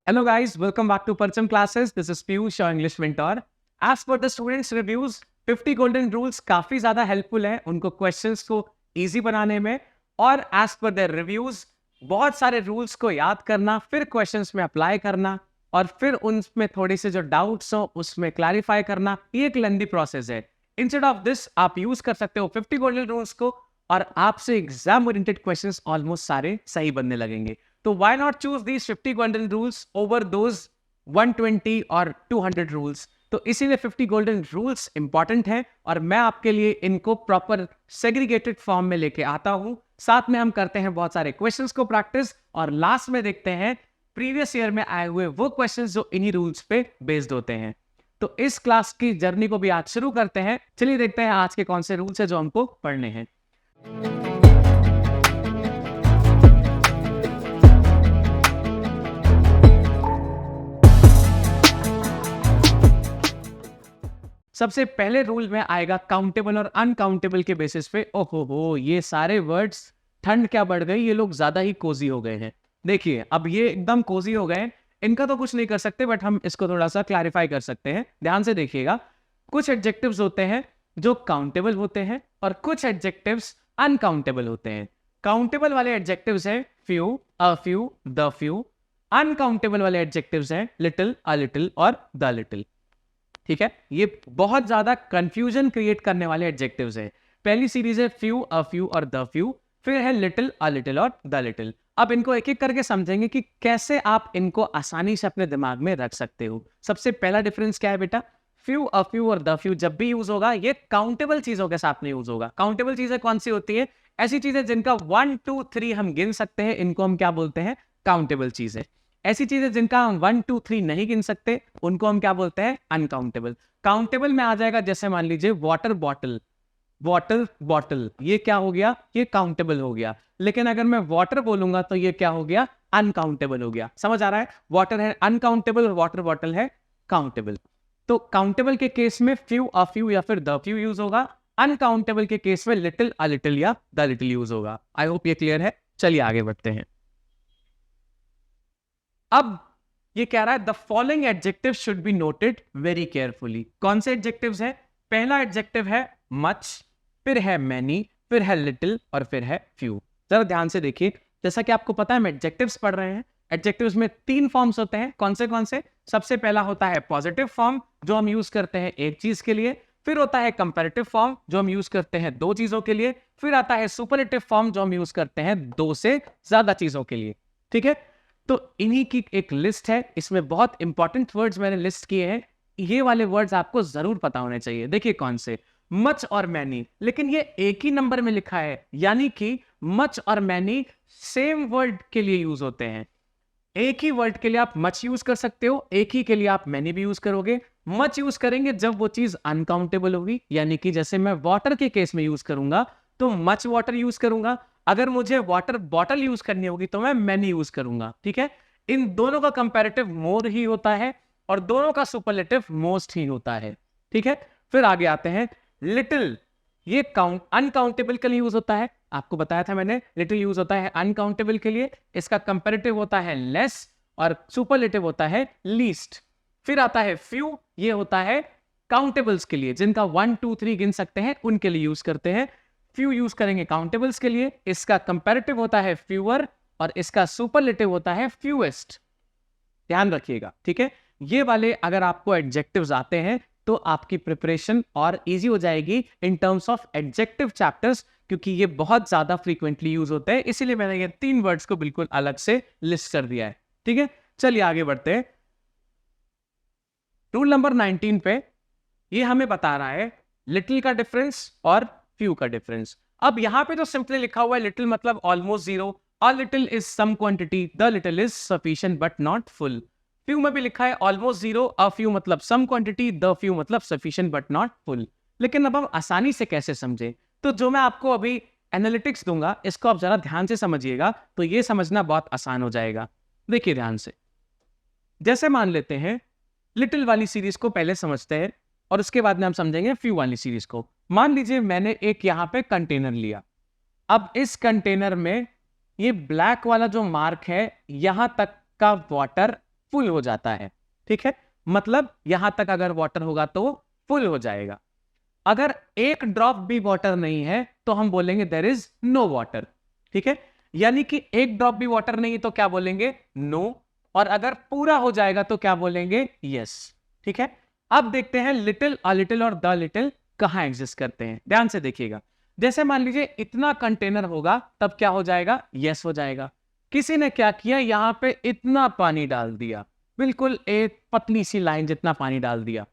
Hello guys, welcome back to Parcham Classes. This is Piyush, your English mentor. As per the students reviews, 50 golden rules काफी ज्यादा helpful है उनको questions को easy बनाने में, और एज पर देयर रिव्यूज बहुत सारे रूल्स को याद करना, फिर क्वेश्चंस में अप्लाई करना और फिर उनमें थोड़ी से जो डाउट्स हो उसमें क्लैरिफाई करना, ये एक लेंदी प्रोसेस है. इंस्टेड ऑफ दिस आप यूज कर सकते हो 50 गोल्डन रूल्स को और आपसे एग्जाम ओरिएंटेड क्वेश्चंस ऑलमोस्ट सारे सही बनने लगेंगे. तो why not choose these 50 golden rules over those 120 और 200 rules? तो इसीलिए 50 golden rules इंपॉर्टेंट है और मैं आपके लिए इनको प्रॉपर सेग्रीगेटेड फॉर्म में लेके आता हूं. साथ में हम करते हैं बहुत सारे क्वेश्चंस को प्रैक्टिस और लास्ट में देखते हैं प्रीवियस ईयर में आए हुए वो क्वेश्चंस जो इन्हीं रूल्स पे बेस्ड होते हैं. तो इस क्लास की जर्नी को भी आज शुरू करते हैं. चलिए देखते हैं आज के कौन से रूल्स है जो हमको पढ़ने हैं. सबसे पहले रूल में आएगा काउंटेबल और अनकाउंटेबल के बेसिस पे. ओहो हो, ये सारे वर्ड्स ठंड क्या बढ़ गई, ये लोग ज्यादा ही कोजी हो गए हैं. देखिए अब ये एकदम कोजी हो गए हैं, इनका तो कुछ नहीं कर सकते बट हम इसको थोड़ा सा क्लैरिफाई कर सकते हैं. ध्यान से देखिएगा, कुछ एडजेक्टिव्स होते हैं जो काउंटेबल होते हैं और कुछ एडजेक्टिव्स अनकाउंटेबल होते हैं. काउंटेबल वाले एडजेक्टिव्स हैं few, a few, the few. Uncountable वाले एडजेक्टिव्स हैं लिटिल, अ लिटिल और द लिटिल. ठीक है, ये बहुत ज्यादा कंफ्यूजन क्रिएट करने वाले एडजेक्टिव्स हैं. पहली सीरीज है फ्यू, अ फ्यू और द फ्यू, फिर है लिटिल, अ लिटिल और द लिटिल. अब इनको एक एक करके समझेंगे कि कैसे आप इनको आसानी से अपने दिमाग में रख सकते हो. सबसे पहला डिफरेंस क्या है बेटा, फ्यू, अ फ्यू और द फ्यू जब भी यूज होगा ये काउंटेबल चीजों के साथ में यूज होगा. काउंटेबल चीजें कौन सी होती है? ऐसी चीजें जिनका 1 2 3 हम गिन सकते हैं, इनको हम क्या बोलते हैं? काउंटेबल चीजें. ऐसी चीजें जिनका हम 1 2 3 नहीं गिन सकते, उनको हम क्या बोलते हैं? अनकाउंटेबल. काउंटेबल में आ जाएगा जैसे मान लीजिए वाटर बॉटल, वाटर बॉटल, ये क्या हो गया? ये काउंटेबल हो गया. लेकिन अगर मैं वाटर बोलूंगा तो ये क्या हो गया? अनकाउंटेबल हो गया. समझ आ रहा है? वाटर है अनकाउंटेबल और वाटर बॉटल है काउंटेबल. तो काउंटेबल के केस में फ्यू, अ फ्यू या फिर द फ्यू यूज होगा. अनकाउंटेबल के केस में लिटिल, अ लिटिल या द लिटिल यूज होगा. आई होप ये क्लियर है. चलिए आगे बढ़ते हैं. अब ये कह रहा है the following adjective should be noted very carefully. कौन से एडजेक्टिव्स है? पहला एडजेक्टिव है मच, फिर है मैनी, फिर है लिटिल और फिर है फ्यू. जरा ध्यान से देखिए, जैसा कि आपको पता है हम एडजेक्टिव्स पढ़ रहे हैं. एडजेक्टिव्स में 3 फॉर्म्स होते हैं. कौन से? सबसे पहला होता है पॉजिटिव फॉर्म जो हम यूज करते हैं एक चीज के लिए. फिर होता है कंपैरेटिव फॉर्म जो हम यूज करते हैं 2 चीजों के लिए. फिर आता है सुपरलेटिव फॉर्म जो हम यूज करते हैं 2 से ज्यादा चीजों के लिए. ठीक है, तो इन्हीं की एक लिस्ट है. इसमें बहुत इंपॉर्टेंट वर्ड्स मैंने लिस्ट किए हैं. ये वाले वर्ड्स आपको जरूर पता होने चाहिए. देखिए कौन से? मच और मैनी. लेकिन ये एक ही नंबर में लिखा है, यानी कि मच और मैनी सेम वर्ड के लिए यूज होते हैं. एक ही वर्ड के लिए आप मच यूज कर सकते हो, एक ही के लिए आप मैनी भी यूज करोगे. मच यूज करेंगे जब वो चीज अनकाउंटेबल होगी, यानी कि जैसे मैं वाटर के केस में यूज करूंगा तो मच वाटर यूज करूंगा. अगर मुझे वाटर बॉटल यूज करनी होगी तो मैं मैनी यूज करूंगा. ठीक है, इन दोनों का कंपैरेटिव मोर ही होता है और दोनों का सुपरलेटिव मोस्ट ही होता है. ठीक है, फिर आगे आते हैं लिटिल. ये काउंट अनकाउंटेबल के लिए यूज होता है. आपको बताया था मैंने, लिटिल यूज होता है अनकाउंटेबल के लिए. इसका कंपैरेटिव होता है लेस और सुपरलेटिव होता है लीस्ट. फिर आता है फ्यू, ये होता है काउंटेबल्स के लिए, जिनका 1 2 3 गिन सकते हैं उनके लिए यूज करते हैं. फ्यू यूज करेंगे काउंटेबल्स के लिए. इसका कंपैरेटिव होता है फ्यूअर और इसका सुपरलेटिव होता है फ्यूएस्ट. ध्यान रखिएगा. ठीक है, ये वाले अगर आपको एडजेक्टिव्स आते हैं तो आपकी प्रिपरेशन और इजी हो जाएगी in terms of adjective chapters, क्योंकि ये बहुत ज्यादा फ्रीक्वेंटली यूज होते हैं. इसीलिए मैंने ये 3 वर्ड्स को बिल्कुल अलग से लिस्ट कर दिया है. ठीक है, चलिए आगे बढ़ते हैं. रूल नंबर 19 पे ये हमें बता रहा है लिटिल का डिफरेंस और फ्यू का डिफरेंस. अब यहां पे तो सिंपली लिखा हुआ है लिटिल मतलब almost zero, a little is some quantity, the little is sufficient but not full. Few में भी लिखा है ऑलमोस्ट जीरो, अ फ्यू मतलब सम क्वांटिटी, द फ्यू मतलब सफिशिएंट बट नॉट फुल. लेकिन अब हम आसानी से कैसे समझे? तो जो मैं आपको अभी एनालिटिक्स दूंगा इसको आप जरा ध्यान से समझिएगा तो ये समझना बहुत आसान हो जाएगा. देखिए ध्यान से, जैसे मान लेते हैं लिटिल वाली सीरीज को पहले समझते हैं और उसके बाद में हम समझेंगे फ्यू वाली सीरीज को. मान लीजिए मैंने एक यहां पे कंटेनर लिया. अब इस कंटेनर में ये ब्लैक वाला जो मार्क है, यहां तक का वाटर फुल हो जाता है, ठीक है। मतलब यहां तक अगर वाटर होगा तो फुल हो जाएगा। अगर एक ड्रॉप भी वाटर नहीं है तो हम बोलेंगे देयर इज नो वाटर, ठीक है। यानी कि एक ड्रॉप भी वाटर नहीं है तो क्या बोलेंगे, नो। और अगर पूरा हो जाएगा तो क्या बोलेंगे, यस, ठीक है। अब देखते हैं लिटिल, अ लिटिल और द लिटिल कहां एग्जिस्ट करते हैं। ध्यान से देखिएगा, जैसे मान लीजिए इतना कंटेनर होगा तब क्या हो जाएगा, यस हो जाएगा। किसी ने क्या किया, यहां पे इतना पानी डाल दिया, बिल्कुल एक पतली सी लाइन जितना पानी डाल दिया।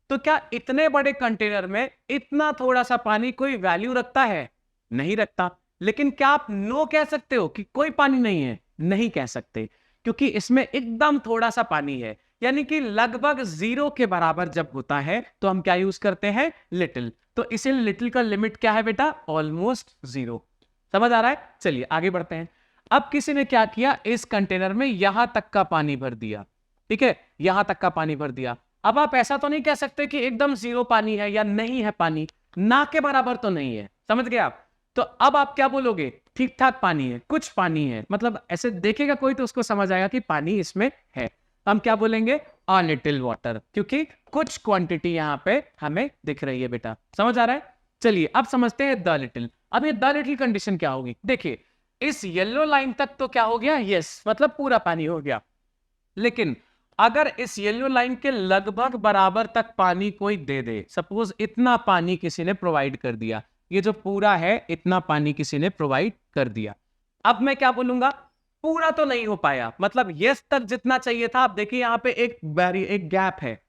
तो क्या इतने बड़े कंटेनर में इतना थोड़ा सा पानी कोई वैल्यू रखता है, नहीं रखता। लेकिन क्या आप नो कह सकते हो कि कोई पानी नहीं है, नहीं कह सकते, क्योंकि इसमें एकदम थोड़ा सा पानी है। यानी कि लगभग जीरो के बराबर जब होता है तो हम क्या यूज करते हैं, लिटिल। तो इसीलिए लिटिल का लिमिट क्या है बेटा, ऑलमोस्ट जीरो। समझ आ रहा है, चलिए आगे बढ़ते हैं। अब किसी ने क्या किया, इस कंटेनर में यहां तक का पानी भर दिया, ठीक है, यहां तक का पानी भर दिया। अब आप ऐसा तो नहीं कह सकते कि एकदम जीरो पानी है या नहीं है पानी, ना के बराबर तो नहीं है, समझ गए आप। तो अब आप क्या बोलोगे, ठीक ठाक पानी है, कुछ पानी है, मतलब ऐसे देखेगा कोई तो उसको समझ आएगा कि पानी इसमें है। हम क्या बोलेंगे, अ लिटिल वाटर, क्योंकि कुछ क्वांटिटी यहां पे हमें दिख रही है बेटा। समझ आ रहा है, चलिए अब समझते हैं द लिटिल। अब ये द लिटिल कंडीशन क्या होगी, देखिए इस येलो लाइन तक तो क्या हो गया, यस, मतलब पूरा पानी हो गया। लेकिन अगर इस येलो लाइन के लगभग बराबर तक पानी कोई दे दे, सपोज इतना पानी किसी ने प्रोवाइड कर दिया, ये जो पूरा है इतना पानी किसी ने प्रोवाइड कर दिया, अब मैं क्या बोलूंगा, पूरा तो नहीं हो पाया, मतलब यस तक जितना चाहिए था। आप देखिए यहां पे एक गैप है,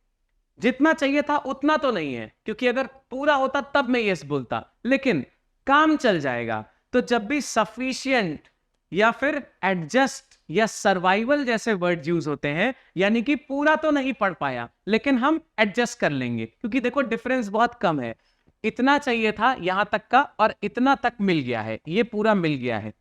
जितना चाहिए था उतना तो नहीं है, क्योंकि अगर पूरा होता तब मैं यस बोलता, लेकिन काम चल जाएगा। तो जब भी सफिशिएंट या फिर एडजस्ट या सर्वाइवल जैसे वर्ड यूज होते हैं, यानी कि पूरा तो नहीं पढ़ पाया लेकिन हम एडजस्ट कर लेंगे, क्योंकि देखो डिफरेंस बहुत कम है, इतना चाहिए था यहां तक का और इतना तक मिल गया है, ये पूरा मिल गया है,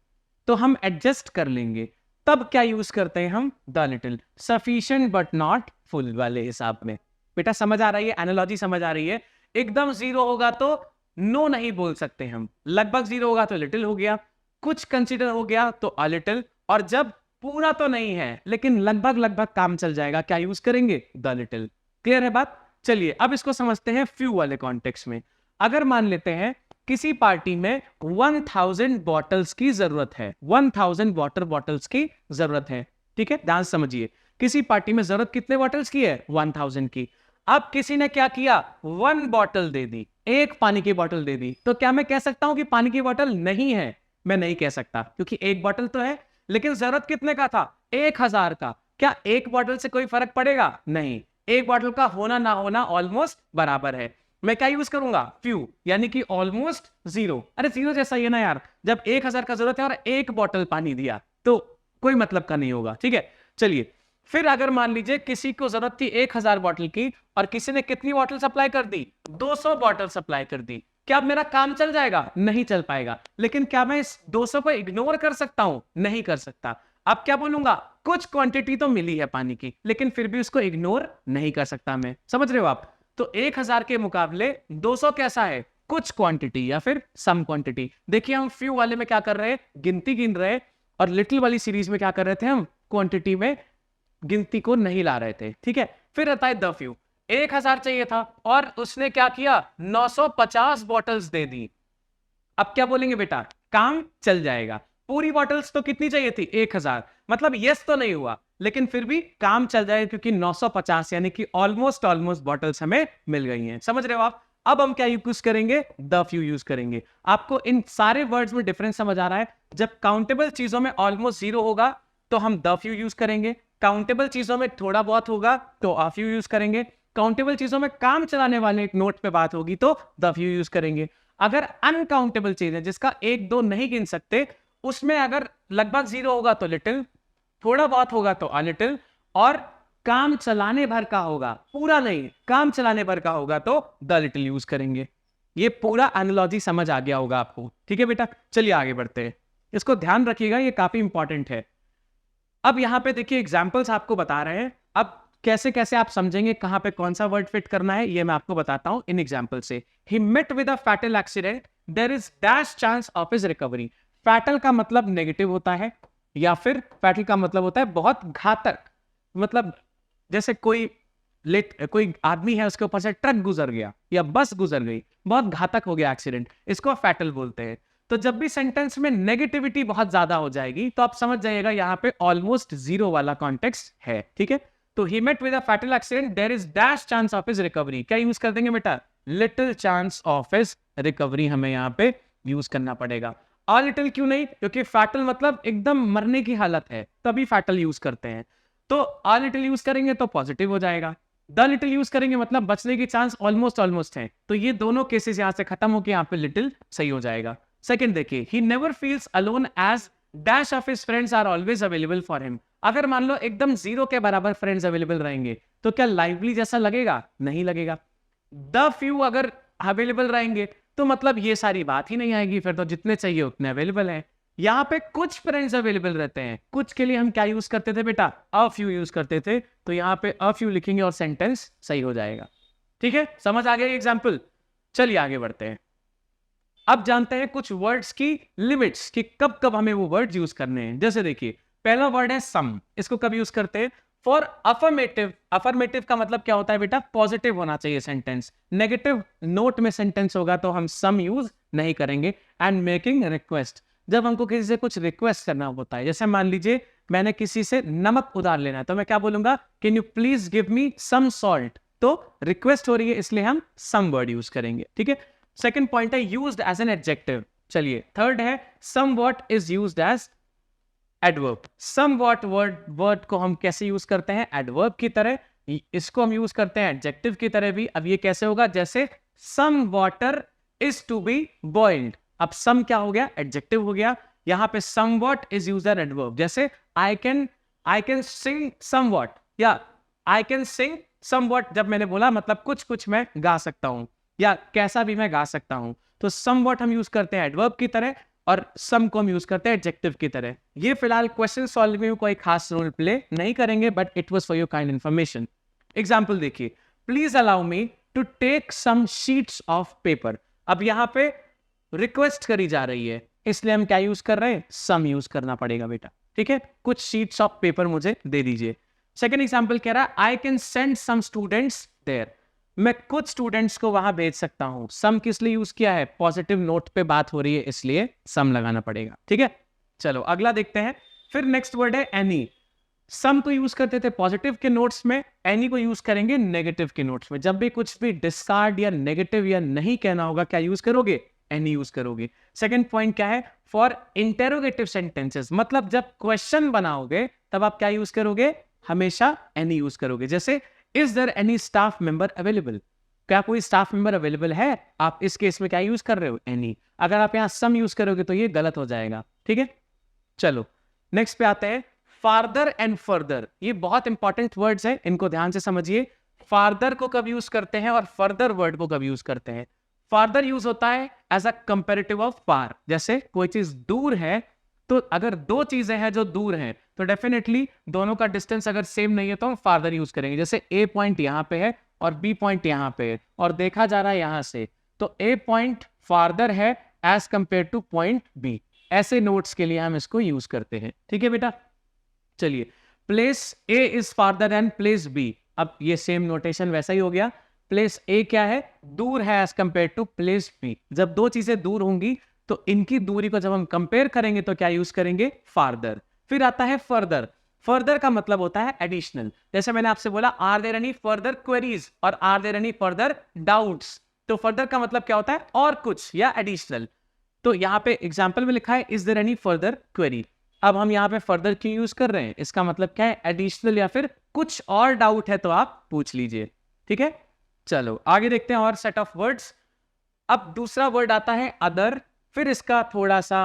तो हम एडजस्ट कर लेंगे। तब क्या यूज करते हैं हम, the little, sufficient but not full वाले हिसाब में। बेटा समझ आ रही है, एनालॉजी समझ आ रही है। एकदम जीरो होगा तो नो नहीं बोल सकते हम, लगभग जीरो होगा तो लिटिल हो गया, कुछ कंसीडर हो गया तो अ लिटिल, और जब पूरा तो नहीं है लेकिन लगभग लगभग काम चल जाएगा, क्या यूज करेंगे, द लिटिल। क्लियर है बात, चलिए अब इसको समझते हैं फ्यू वाले कॉन्टेक्स्ट में। अगर मान लेते हैं किसी पार्टी में 1000 बॉटल्स की जरूरत है, 1000 वाटर बॉटल्स की जरूरत है, ठीक है, ध्यान समझिए, किसी पार्टी में जरूरत कितने बॉटल्स की है, 1000 की। अब किसी ने क्या किया, 1 बॉटल दे दी, एक पानी की बोतल दे दी, तो क्या मैं कह सकता हूं कि पानी की बोतल नहीं है, मैं नहीं कह सकता, क्योंकि एक बोतल तो है, लेकिन जरूरत कितने का था, 1000 का। क्या एक बोतल से कोई फर्क पड़ेगा, नहीं, एक बोतल का होना ना होना ऑलमोस्ट बराबर है। मैं क्या यूज करूंगा, फ्यू, यानी कि ऑलमोस्ट जीरो। अरे जीरो जैसा ही है ना यार, जब 1000 का जरूरत है और एक बोतल पानी दिया तो कोई मतलब का नहीं होगा, ठीक है। चलिए फिर अगर मान लीजिए किसी को जरूरत थी 1000 बॉटल की और किसी ने कितनी बॉटल सप्लाई कर दी, 200 बॉटल सप्लाई कर दी, क्या अब मेरा काम चल जाएगा, नहीं चल पाएगा। लेकिन क्या मैं इस 200 को इग्नोर कर सकता हूं, नहीं कर सकता। अब क्या बोलूंगा, कुछ क्वांटिटी तो मिली है पानी की, लेकिन फिर भी उसको इग्नोर नहीं कर सकता मैं, समझ रहे हो आप। तो 1000 के मुकाबले 200 कैसा है, कुछ क्वांटिटी या फिर सम क्वांटिटी। देखिए हम फ्यू वाले में क्या कर रहे हैं, गिनती गिन रहे, और लिटिल वाली सीरीज में क्या कर रहे थे, हम क्वांटिटी में गिनती को नहीं ला रहे थे, ठीक है। फिर आता है द फ्यू, 1000 चाहिए था और उसने क्या किया, 950 बॉटल्स दे दी। अब क्या बोलेंगे बेटा, काम चल जाएगा। पूरी बॉटल्स तो कितनी चाहिए थी, 1000, मतलब यस तो नहीं हुआ लेकिन फिर भी काम चल जाएगा, क्योंकि 950 यानी कि ऑलमोस्ट बॉटल्स हमें मिल गई हैं। समझ रहे हो आप। अब हम क्या यूज करेंगे, द फ्यू यूज करेंगे। आपको इन सारे वर्ड्स में डिफरेंस समझ आ रहा है। जब काउंटेबल चीजों में ऑलमोस्ट जीरो होगा तो हम द फ्यू यूज करेंगे, काउंटेबल चीजों में थोड़ा बहुत होगा तो अ फ्यू यूज करेंगे, काउंटेबल चीजों में काम चलाने वाले एक नोट पे बात होगी तो द फ्यू यूज करेंगे। अगर अनकाउंटेबल चीज है जिसका एक दो नहीं गिन सकते, उसमें अगर लगभग जीरो होगा तो लिटिल, थोड़ा बहुत होगा तो अ लिटिल, और काम चलाने भर का होगा, पूरा नहीं काम चलाने भर का होगा तो द लिटिल यूज करेंगे। ये पूरा एनालॉजी समझ आ गया होगा आपको, ठीक है बेटा। चलिए आगे बढ़ते हैं, इसको ध्यान रखिएगा, ये काफी इंपॉर्टेंट है। अब यहां पे देखिए एग्जाम्पल्स आपको बता रहे हैं, अब कैसे कैसे आप समझेंगे कहां पे कौन सा वर्ड फिट करना है, ये मैं आपको बताता हूं इन एग्जाम्पल से। He met with a fatal accident, there is dash chance of his recovery. Fatal का मतलब नेगेटिव होता है, या फिर फैटल का मतलब होता है बहुत घातक। मतलब जैसे कोई आदमी है, उसके ऊपर से ट्रक गुजर गया या बस गुजर गई, बहुत घातक हो गया एक्सीडेंट, इसको फैटल बोलते हैं। तो जब भी सेंटेंस में नेगेटिविटी बहुत ज्यादा हो जाएगी तो आप समझ जाइएगा यहाँ पे ऑलमोस्ट जीरो वाला कॉन्टेक्स्ट है, ठीक है। तो he met with a fatal accident, there is dash chance of his recovery, क्या यूज कर देंगे बेटा, little chance of his recovery हमें यहाँ पे यूज करना पड़ेगा। आ लिटिल क्यों नहीं, क्योंकि फैटल मतलब एकदम मरने की हालत है, तभी फैटल यूज करते हैं। तो आ लिटिल यूज करेंगे तो पॉजिटिव हो जाएगा, द लिटिल यूज करेंगे मतलब बचने की चांस ऑलमोस्ट है। तो ये दोनों केसेस यहां से खत्म होकर यहाँ पे लिटिल सही हो जाएगा। सेकंड देखिए, he never feels alone as dash of his friends are always available for him. अगर मान लो एकदम जीरो के बराबर फ्रेंड्स अवेलेबल रहेंगे तो क्या लाइवली जैसा लगेगा, नहीं लगेगा। द फ्यू अगर अवेलेबल रहेंगे तो मतलब ये सारी बात ही नहीं आएगी, फिर तो जितने चाहिए उतने अवेलेबल हैं। यहाँ पे कुछ फ्रेंड्स अवेलेबल रहते हैं, कुछ के लिए हम क्या यूज करते थे बेटा, अ फ्यू यूज करते थे, तो यहाँ पे अ फ्यू लिखेंगे और सेंटेंस सही हो जाएगा। ठीक है, समझ आ गया एग्जाम्पल। चलिए आगे बढ़ते हैं। अब जानते हैं कुछ वर्ड्स की लिमिट्स कि कब कब हमें वो वर्ड्स यूज करने हैं। जैसे देखिए, पहला वर्ड है सम, इसको कब यूज करते हैं, फॉर अफर्मेटिव। अफर्मेटिव का मतलब क्या होता है बेटा, पॉजिटिव होना चाहिए सेंटेंस। नेगेटिव नोट में सेंटेंस होगा तो हम सम यूज नहीं करेंगे। एंड मेकिंग रिक्वेस्ट, जब हमको किसी से कुछ रिक्वेस्ट करना होता है, जैसे मान लीजिए मैंने किसी से नमक उधार लेना है, तो मैं क्या बोलूंगा, can you please give me some salt. तो रिक्वेस्ट हो रही है इसलिए हम सम वर्ड यूज करेंगे, ठीक है। सेकंड पॉइंट है यूज्ड एज एन एडजेक्टिव। चलिए थर्ड है somewhat is used as adverb. Somewhat word को हम कैसे यूज करते हैं, एडवर्ब की तरह। इसको हम यूज करते हैं एडजेक्टिव की तरह भी। अब ये कैसे होगा, जैसे some water is to be boiled. अब सम क्या हो गया, एडजेक्टिव हो गया। यहां पे somewhat is used as adverb, जैसे आई कैन सिंग समवॉट या आई कैन सिंग समवॉट। जब मैंने बोला मतलब कुछ कुछ मैं गा सकता हूं या कैसा भी मैं गा सकता हूं। तो समवॉट हम यूज करते हैं एडवर्ब की तरह और सम को हम यूज करते हैं एडजेक्टिव की तरह। ये फिलहाल क्वेश्चन सॉल्विंग में कोई खास रोल प्ले नहीं करेंगे, but it was for your kind information. Example देखिए, please allow me to take some sheets of paper. अब यहां पे रिक्वेस्ट करी जा रही है, इसलिए हम क्या यूज कर रहे हैं, सम यूज करना पड़ेगा बेटा, ठीक है। कुछ शीट्स ऑफ पेपर मुझे दे दीजिए। सेकेंड एग्जाम्पल कह रहा है I can send some students there. मैं कुछ स्टूडेंट्स को वहां भेज सकता हूं। सम किस लिए यूज किया है, पॉजिटिव नोट पे बात हो रही है इसलिए सम लगाना पड़ेगा, ठीक है। चलो अगला देखते हैं। फिर नेक्स्ट वर्ड है एनी। सम को यूज करते थे पॉजिटिव के नोट्स में, एनी को यूज करेंगे नेगेटिव के नोट्स में। जब भी कुछ भी डिस्कार्ड या नेगेटिव या नहीं कहना होगा, क्या यूज करोगे, एनी यूज करोगे। सेकंड पॉइंट क्या है, फॉर इंटेरोगेटिव सेंटेंसेस, मतलब जब क्वेश्चन बनाओगे तब आप क्या यूज करोगे, हमेशा एनी यूज करोगे। जैसे is there any staff member available, क्या कोई स्टाफ मेंबर अवेलेबल है, आप इस केस में क्या यूज कर रहे हो, एनी। अगर आप यहां सम यूज करोगे तो ये गलत हो जाएगा, ठीक है। चलो नेक्स्ट पे आते हैं, फार्दर एंड फर्दर। ये बहुत इंपॉर्टेंट वर्ड्स हैं, इनको ध्यान से समझिए। फार्दर को कब यूज करते हैं और फर्दर वर्ड को कब यूज करते हैं। फार्दर यूज होता है एज अ कंपेरेटिव ऑफ फार। जैसे कोई चीज दूर है, तो अगर दो चीजें हैं जो दूर हैं तो डेफिनेटली दोनों का डिस्टेंस अगर सेम नहीं है तो हम फार्दर यूज करेंगे। जैसे ए पॉइंट यहां पे है और बी पॉइंट यहां पे है और देखा जा रहा है यहां से, तो ए पॉइंट फार्दर है as compare to point B. ऐसे नोट्स के लिए हम इसको यूज करते हैं, ठीक है बेटा। चलिए, place A is farther and place B. अब ये सेम नोटेशन वैसा ही हो गया। प्लेस ए क्या है, दूर है as compare to place B. जब दो चीजें दूर होंगी तो इनकी दूरी को जब हम कंपेयर करेंगे तो क्या यूज करेंगे, फार्दर। फिर आता है फर्दर। फर्दर का मतलब होता है एडिशनल। जैसे मैंने आपसे बोला are there any further queries और are there any further doubts, तो फर्दर का मतलब क्या होता है, और कुछ या एडिशनल। तो यहाँ पे एग्जाम्पल में लिखा है is there any further query. अब हम यहाँ पे फर्दर क्यों यूज कर रहे हैं, इसका मतलब क्या है, एडिशनल या फिर कुछ और डाउट है तो आप पूछ लीजिए, ठीक है। चलो आगे देखते हैं और सेट ऑफ वर्ड्स। अब दूसरा वर्ड आता है अदर, फिर इसका थोड़ा सा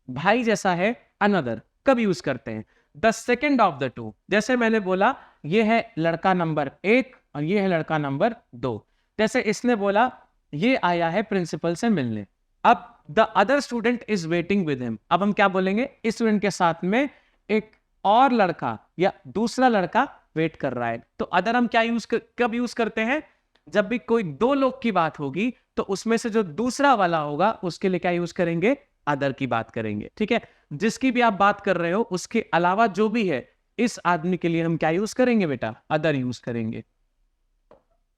भाई जैसा है अनदर। कब यूज करते हैं, the second of the two. जैसे मैंने बोला ये है लड़का नंबर 1 और ये है लड़का नंबर 2। जैसे इसने बोला ये आया है प्रिंसिपल से मिलने, अब the other student is waiting with him. अब हम क्या बोलेंगे, इस स्टूडेंट के साथ में एक और लड़का या दूसरा लड़का वेट कर रहा है। तो अदर हम क्या कब यूज करते हैं, जब भी कोई दो लोग की बात होगी तो उसमें से जो दूसरा वाला होगा उसके लिए क्या यूज करेंगे, अदर की बात करेंगे, ठीक है। जिसकी भी आप बात कर रहे हो उसके अलावा जो भी है इस आदमी के लिए हम क्या यूज करेंगे बेटा, अदर यूज करेंगे।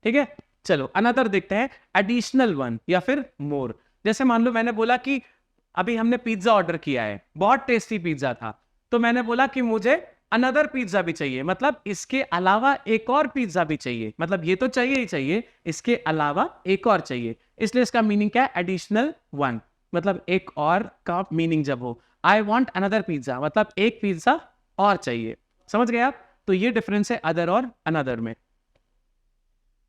ठीक है, चलो अनदर देखते हैं, एडिशनल वन या फिर मोर। जैसे मान लो मैंने बोला कि अभी हमने पिज्जा ऑर्डर किया है, बहुत टेस्टी पिज्जा था, तो मैंने बोला कि मुझे अनदर पिज्जा भी चाहिए, मतलब इसके अलावा एक और पिज्जा भी चाहिए, मतलब ये तो चाहिए ही चाहिए, इसके अलावा एक और चाहिए, इसलिए इसका मीनिंग क्या है, एडिशनल वन, मतलब एक और का मीनिंग जब हो। आई वॉन्ट अनदर पिज्जा मतलब एक पिज्जा और चाहिए, समझ गए आप? तो ये डिफरेंस है अदर और अनदर में।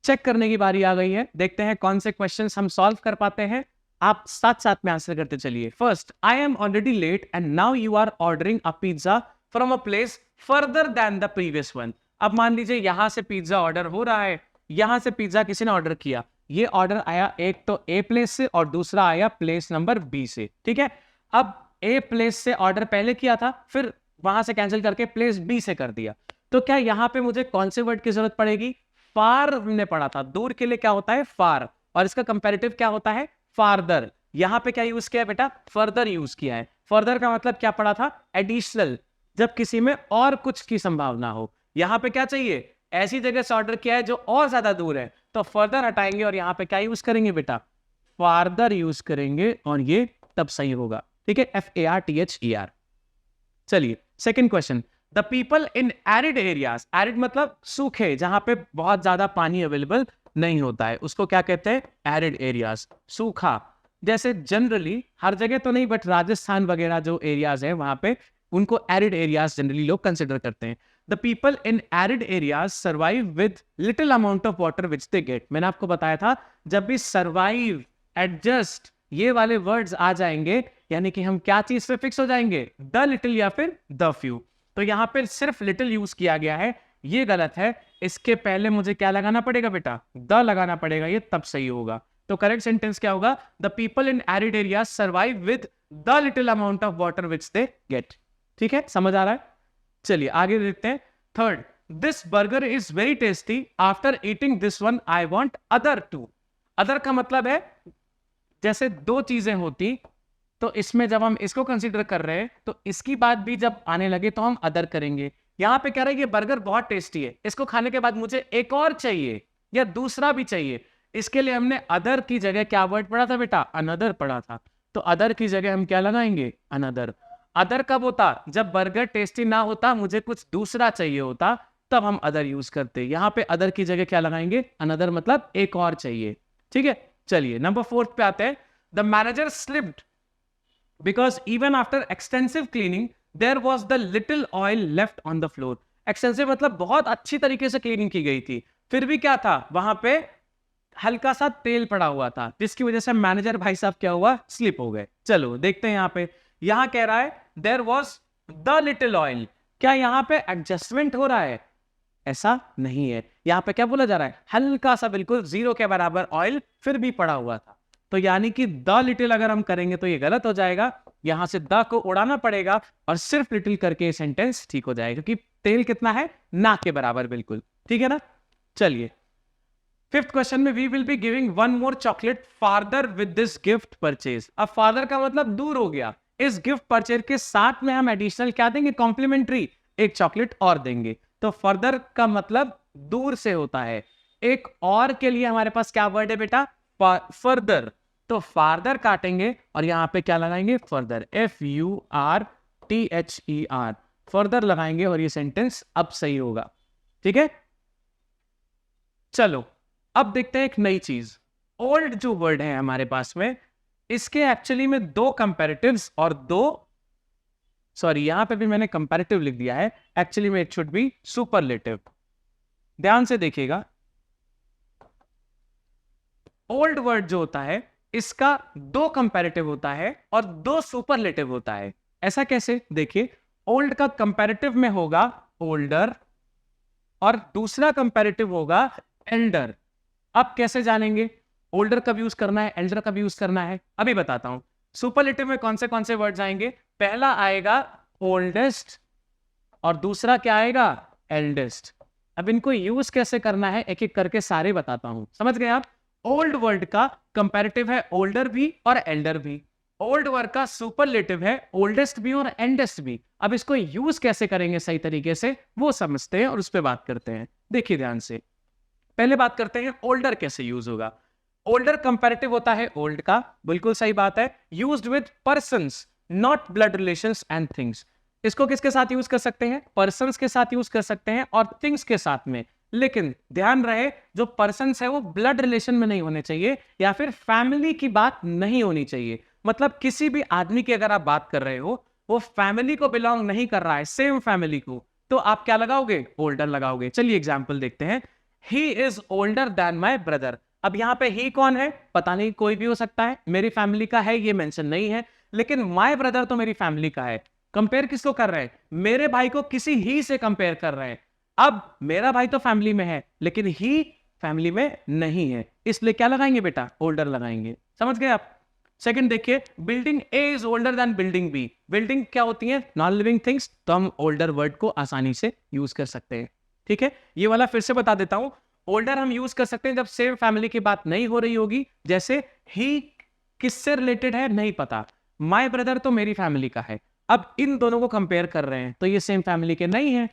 चेक करने की बारी आ गई है, देखते हैं कौन से क्वेश्चंस हम सॉल्व कर पाते हैं, आप साथ साथ में आंसर करते चलिए। First, I am already late and now you are ordering a pizza from a place further than the previous one. अब मान लीजिए यहां से पिज्जा ऑर्डर हो रहा है, यहां से पिज्जा किसी ने ऑर्डर किया, ये ऑर्डर आया एक तो ए प्लेस से और दूसरा आया प्लेस नंबर बी से। ठीक है, अब ए प्लेस से ऑर्डर पहले किया था, फिर वहां से कैंसिल करके प्लेस बी से कर दिया, तो क्या यहां पे मुझे कौन से वर्ड की जरूरत पड़ेगी? फार हमने पढ़ा था, दूर के लिए क्या होता है, फार, और इसका कंपैरेटिव क्या होता है, फारदर। यहां पे क्या यूज किया है बेटा, फर्दर यूज किया है। फर्दर का मतलब क्या पढ़ा था, एडिशनल, जब किसी में और कुछ की संभावना हो। यहां पे क्या चाहिए, ऐसी जगह से ऑर्डर किया है जो और ज्यादा दूर है, तो फर्दर हटाएंगे और यहां पे क्या यूज करेंगे बेटा, फारदर यूज करेंगे, और ये तब सही होगा। ठीक है, FARTHER। चलिए second question, the people in arid areas, arid मतलब सूखे, जहां पे बहुत ज्यादा पानी अवेलेबल नहीं होता है, उसको क्या कहते हैं, एरिड एरियाज, सूखा। जैसे जनरली हर जगह तो नहीं, बट राजस्थान वगैरह जो एरियाज है वहां पे उनको एरिड एरियाज जनरली लोग कंसिडर करते हैं। The people in arid areas survive with little amount of water which they get. मैंने आपको बताया था जब भी सर्वाइव, एडजस्ट, ये वाले वर्ड्स आ जाएंगे, यानी कि हम क्या चीज पे फिक्स हो जाएंगे, द लिटिल या फिर द फ्यू। तो यहां पे सिर्फ लिटिल यूज किया गया है, ये गलत है, इसके पहले मुझे क्या लगाना पड़ेगा बेटा, द लगाना पड़ेगा, ये तब सही होगा। तो करेक्ट सेंटेंस क्या होगा, the people in arid area survive with the little amount of water which they get. ठीक है, समझ आ रहा है? चलिए आगे देखते हैं। Third, this burger is very tasty, after eating this one I want other two. Other का मतलब है जैसे दो चीजें होती, तो इसमें जब हम इसको कंसीडर कर रहे हैं तो इसकी बात भी जब आने लगे तो हम अदर करेंगे। यहां पे कह रहे हैं ये बर्गर बहुत टेस्टी है, इसको खाने के बाद मुझे एक और चाहिए या दूसरा भी चाहिए, इसके लिए हमने अदर की जगह क्या वर्ड पढ़ा था बेटा, अनदर पढ़ा था। तो अदर की जगह हम क्या लगाएंगे, अनदर। अदर कब होता, जब बर्गर टेस्टी ना होता, मुझे कुछ दूसरा चाहिए होता, तब हम अदर यूज करते। यहां पे अदर की जगह क्या लगाएंगे, अनदर, मतलब एक और चाहिए। ठीक है, चलिए नंबर 4 पे आते हैं। The manager slipped because even after extensive cleaning there was the little oil left on the floor। extensive मतलब बहुत अच्छी तरीके से क्लीनिंग की गई थी, फिर भी क्या था, वहां पे हल्का सा तेल पड़ा हुआ था, जिसकी वजह से मैनेजर भाई साहब क्या हुआ, स्लिप हो गए। चलो देखते हैं यहां पे, यहां कह रहा है there was the little oil, क्या यहां पे एडजस्टमेंट हो रहा है, ऐसा नहीं है। यहां पे क्या बोला जा रहा है, हल्का सा, बिल्कुल जीरो के बराबर ऑयल फिर भी पड़ा हुआ था। तो यानी कि द लिटिल अगर हम करेंगे तो ये गलत हो जाएगा, यहां से द को उड़ाना पड़ेगा और सिर्फ लिटिल करके सेंटेंस ठीक हो जाएगा, क्योंकि तेल कितना है, ना के बराबर, बिल्कुल ठीक है ना। चलिए फिफ्थ क्वेश्चन में, we will be giving one more chocolate father with this gift purchase. अब फादर का मतलब दूर हो गया, इस गिफ्ट परचेज के साथ में हम एडिशनल क्या देंगे, कॉम्प्लीमेंट्री एक चॉकलेट और देंगे। तो फर्दर का मतलब दूर से होता है, एक और के लिए हमारे पास क्या वर्ड है बेटा, फर्दर। तो फार्दर काटेंगे और यहां पे क्या लगाएंगे, फर्दर, FURTHER, फर्दर लगाएंगे और ये सेंटेंस अब सही होगा। ठीक है, चलो अब देखते हैं एक नई चीज, ओल्ड जो वर्ड है हमारे पास में, इसके एक्चुअली में दो कंपैरेटिव्स और दो, सॉरी यहां पे भी मैंने कंपैरेटिव लिख दिया है, एक्चुअली में इट शुड बी सुपरलेटिव। ध्यान से देखिएगा, ओल्ड वर्ड जो होता है इसका दो कंपैरेटिव होता है और दो सुपरलेटिव होता है। ऐसा कैसे, देखिए, ओल्ड का कंपैरेटिव में होगा ओल्डर और दूसरा कंपैरेटिव होगा एल्डर। अब कैसे जानेंगे ओल्डर कब यूज करना है, एल्डर कब यूज करना है, अभी बताता हूं। सुपरलेटिव में कौन से वर्ड्स आएंगे, पहला आएगा ओल्डेस्ट और दूसरा क्या आएगा, एल्डेस्ट। अब इनको यूज कैसे करना है एक एक करके सारे बताता हूं, समझ गए आप। ओल्ड वर्ड का कंपैरेटिव है ओल्डर भी और एल्डर भी, ओल्ड वर्ड का सुपरलेटिव है ओल्डेस्ट भी और एंडेस्ट भी। अब इसको यूज कैसे करेंगे सही तरीके से वो समझते हैं और उस पर बात करते हैं। देखिए ध्यान से, पहले बात करते हैं ओल्डर कैसे यूज होगा। ओल्डर कंपैरेटिव होता है ओल्ड का, बिल्कुल सही बात है। Used with persons not blood relations and things. इसको किसके साथ यूज कर सकते हैं? पर्सन्स के साथ यूज कर सकते हैं और थिंग्स के साथ में। लेकिन ध्यान रहे जो पर्सन्स है वो ब्लड रिलेशन में नहीं होने चाहिए या फिर फैमिली की बात नहीं होनी चाहिए। मतलब किसी भी आदमी की अगर आप बात कर रहे हो वो फैमिली को बिलोंग नहीं कर रहा है, सेम फैमिली को, तो आप क्या लगाओगे? ओल्डर लगाओगे। चलिए एग्जाम्पल देखते हैं। ही is older then my brother. अब यहां पे ही कौन है? पता नहीं, कोई भी हो सकता है, मेरी फैमिली का है ये मेंशन नहीं है, लेकिन माय ब्रदर तो मेरी फैमिली का है। कंपेयर किसको कर रहे हैं? मेरे भाई को किसी ही से कंपेयर कर रहे हैं। अब मेरा भाई तो फैमिली में है लेकिन ही फैमिली में नहीं है, इसलिए क्या लगाएंगे बेटा? ओल्डर लगाएंगे। समझ गए आप? सेकंड देखिए, building A is older than building B. Building क्या होती है? नॉन लिविंग थिंग्स, तो हम ओल्डर वर्ड को आसानी से यूज कर सकते हैं। ठीक है, ये वाला फिर से बता देता हूं। ओल्डर हम यूज कर सकते हैं जब सेम फैमिली की बात नहीं हो रही होगी, जैसे ही किससे रिलेटेड है नहीं पता, माय ब्रदर तो मेरी फैमिली का है। अब इन दोनों को कंपेयर कर रहे हैं तो ये सेम फैमिली के नहीं है,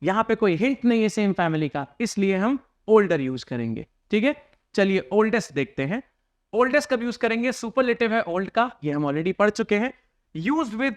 यहां पे कोई हिंट नहीं है सेम फैमिली का, इसलिए हम ओल्डर यूज करेंगे। ठीक है, चलिए ओल्डेस्ट देखते हैं। ओल्डेस्ट कब यूज करेंगे? सुपरलेटिव है ओल्ड का, ये हम ऑलरेडी पढ़ चुके हैं। यूज्ड विद,